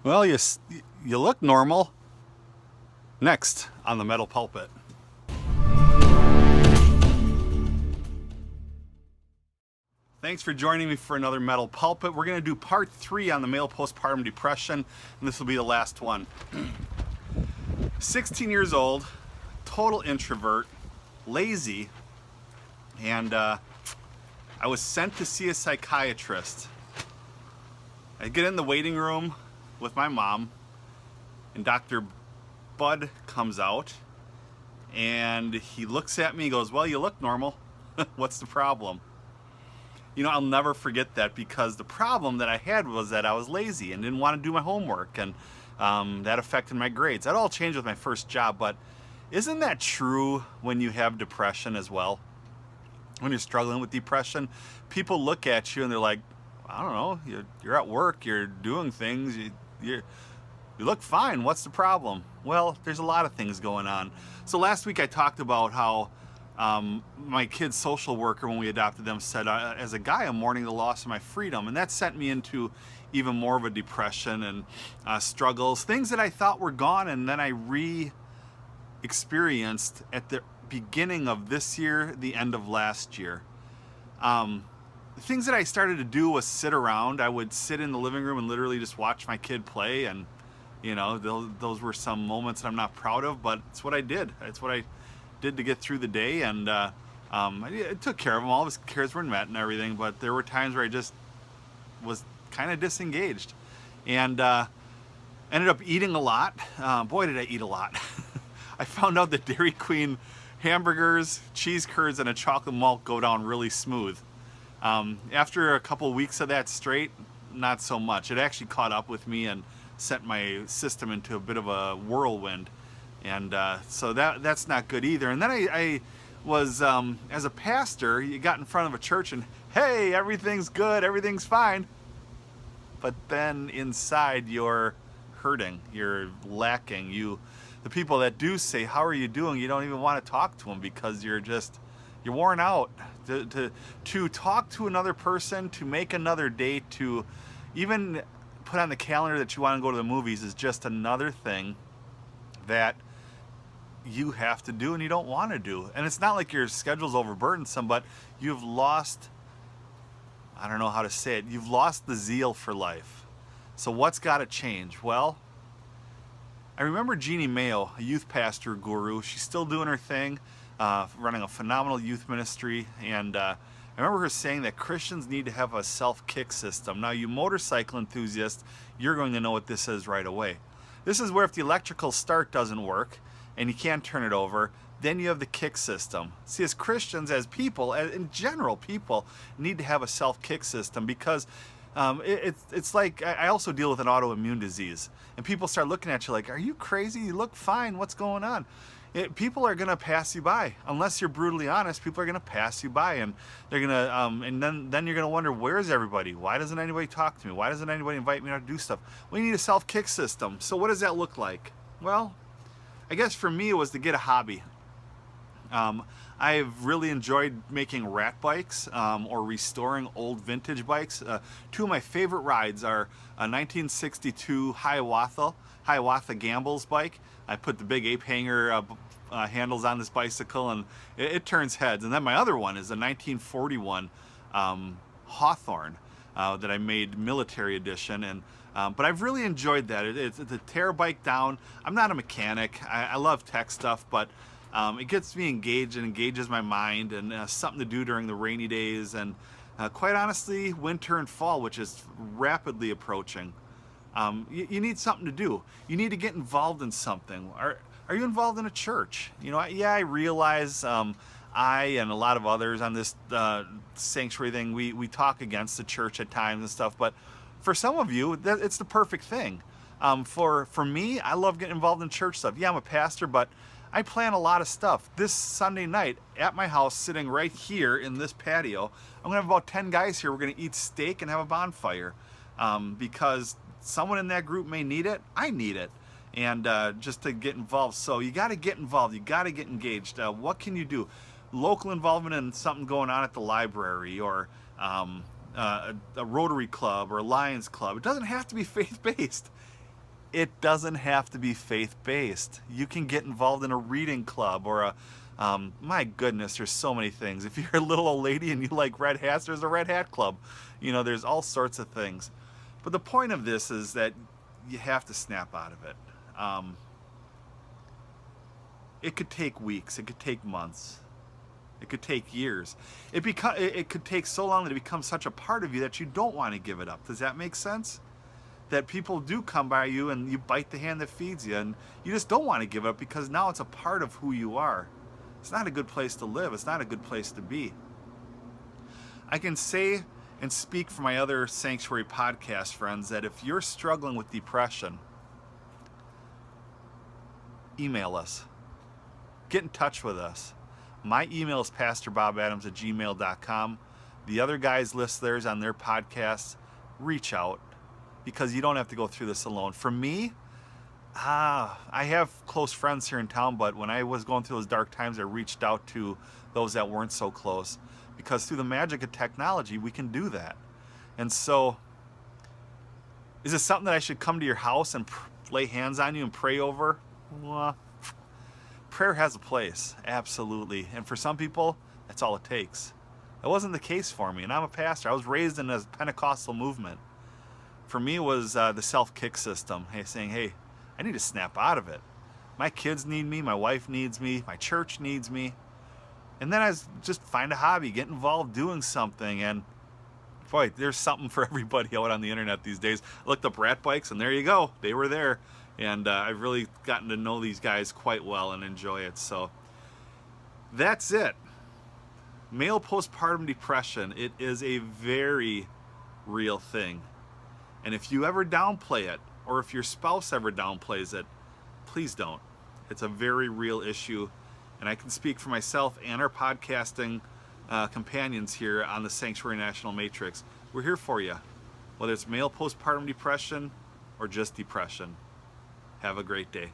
Well, you look normal. Next on the Metal Pulpit. Thanks for joining me for another Metal Pulpit. We're going to do part 3 on the male postpartum depression, and this will be the last one. 16 years old, total introvert, lazy, and I was sent to see a psychiatrist. I get in the waiting room with my mom, and Dr. Bud comes out, and he looks at me and goes, "Well, you look normal. What's the problem?" You know, I'll never forget that, because the problem that I had was that I was lazy and didn't want to do my homework, and that affected my grades. That all changed with my first job, but isn't that true when you have depression as well? When you're struggling with depression, people look at you and they're like, I don't know, you're at work, you're doing things, you look fine, what's the problem? Well, there's a lot of things going on. So last week I talked about how my kid's social worker, when we adopted them, said, as a guy, I'm mourning the loss of my freedom. And that sent me into even more of a depression and struggles, things that I thought were gone, and then I re-experienced at the beginning of this year, the end of last year. Things that I started to do was sit around. I would sit in the living room and literally just watch my kid play, and you know, those were some moments that I'm not proud of, but it's what I did. It's what I did to get through the day, and I took care of him. All of his cares were met and everything, but there were times where I just was kind of disengaged, and ended up eating a lot. Boy, did I eat a lot. I found out that Dairy Queen hamburgers, cheese curds, and a chocolate malt go down really smooth. After a couple weeks of that straight, not so much. It actually caught up with me and sent my system into a bit of a whirlwind. And so that's not good either. And then I was, as a pastor, you got in front of a church and, hey, everything's good, everything's fine. But then inside you're hurting, you're lacking. The people that do say, how are you doing? You don't even want to talk to them, because you're worn out. To talk to another person, to make another date, to even put on the calendar that you want to go to the movies is just another thing that you have to do and you don't want to do. And it's not like your schedule's overburdensome, but you've lost, I don't know how to say it, you've lost the zeal for life. So what's got to change? Well, I remember Jeannie Mayo, a youth pastor guru. She's still doing her thing, running a phenomenal youth ministry, and I remember her saying that Christians need to have a self-kick system. Now, you motorcycle enthusiasts, you're going to know what this is right away. This is where if the electrical start doesn't work and you can't turn it over, then you have the kick system. See, as Christians, as people, in general, people need to have a self-kick system, because it's like, I also deal with an autoimmune disease, and people start looking at you like, are you crazy? You look fine. What's going on? People are going to pass you by. Unless you're brutally honest, people are going to pass you by, and they're going to, and then you're going to wonder, where's everybody? Why doesn't anybody talk to me? Why doesn't anybody invite me to do stuff? We need a self-kick system. So what does that look like? Well, I guess for me it was to get a hobby. I've really enjoyed making rat bikes, or restoring old vintage bikes. Two of my favorite rides are a 1962 Hiawatha Gambles bike. I put the big ape hanger handles on this bicycle, and it turns heads. And then my other one is a 1941 Hawthorne that I made military edition. And but I've really enjoyed that. It's a tear bike down. I'm not a mechanic. I love tech stuff, but it gets me engaged and engages my mind, and something to do during the rainy days, and quite honestly, winter and fall, which is rapidly approaching. You need something to do. You need to get involved in something. Are you involved in a church? You know, yeah, I realize I and a lot of others on this sanctuary thing, we talk against the church at times and stuff, but for some of you, it's the perfect thing. For me, I love getting involved in church stuff. Yeah, I'm a pastor, but I plan a lot of stuff. This Sunday night at my house, sitting right here in this patio, I'm gonna have about 10 guys here. We're gonna eat steak and have a bonfire, because someone in that group may need it. I need it, and just to get involved. So you got to get involved. You got to get engaged. What can you do? Local involvement in something going on at the library, or a Rotary Club or a Lions Club. It doesn't have to be faith-based. It doesn't have to be faith-based. You can get involved in a reading club or my goodness, there's so many things. If you're a little old lady and you like red hats, there's a red hat club. There's all sorts of things. But the point of this is that you have to snap out of it. It could take weeks. It could take months. It could take years. It could take so long that it becomes such a part of you that you don't want to give it up. Does that make sense? That people do come by you and you bite the hand that feeds you, and you just don't want to give it up because now it's a part of who you are. It's not a good place to live. It's not a good place to be. I can say and speak for my other Sanctuary podcast friends that if you're struggling with depression, email us. Get in touch with us. My email is pastorbobadams@gmail.com. The other guys list theirs on their podcasts. Reach out, because you don't have to go through this alone. For me, I have close friends here in town, but when I was going through those dark times, I reached out to those that weren't so close, because through the magic of technology, we can do that. And so, is it something that I should come to your house and lay hands on you and pray over? Well, prayer has a place, absolutely. And for some people, that's all it takes. That wasn't the case for me, and I'm a pastor. I was raised in a Pentecostal movement. For me, it was the self-kick system, saying, hey, I need to snap out of it. My kids need me, my wife needs me, my church needs me. And then I just find a hobby, get involved doing something, and boy, there's something for everybody out on the internet these days. I looked up rat bikes, and there you go, they were there. And I've really gotten to know these guys quite well and enjoy it. So that's it. Male postpartum depression, it is a very real thing. And if you ever downplay it, or if your spouse ever downplays it, please don't. It's a very real issue. And I can speak for myself and our podcasting companions here on the Sanctuary National Matrix. We're here for you, whether it's male postpartum depression or just depression. Have a great day.